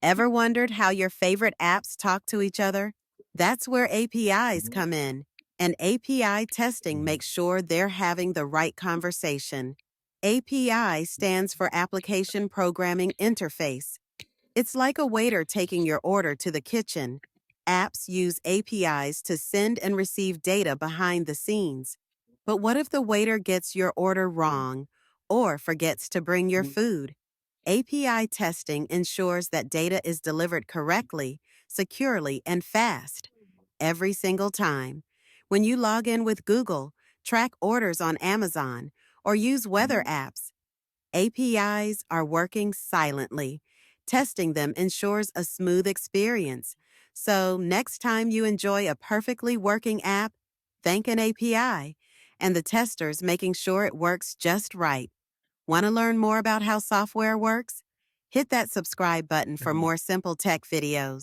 Ever wondered how your favorite apps talk to each other? That's where APIs Mhm. come in. And API testing makes sure they're having the right conversation. API stands for Application Programming Interface. It's like a waiter taking your order to the kitchen. Apps use APIs to send and receive data behind the scenes. But what if the waiter gets your order wrong or forgets to bring your Mhm. food? API testing ensures that data is delivered correctly, securely, and fast every single time. When you log in with Google, track orders on Amazon, or use weather Mhm. apps, APIs are working silently. Testing them ensures a smooth experience. So, next time you enjoy a perfectly working app, thank an API and the testers making sure it works just right. Want to learn more about how software works? Hit that subscribe button for Mhm. more simple tech videos.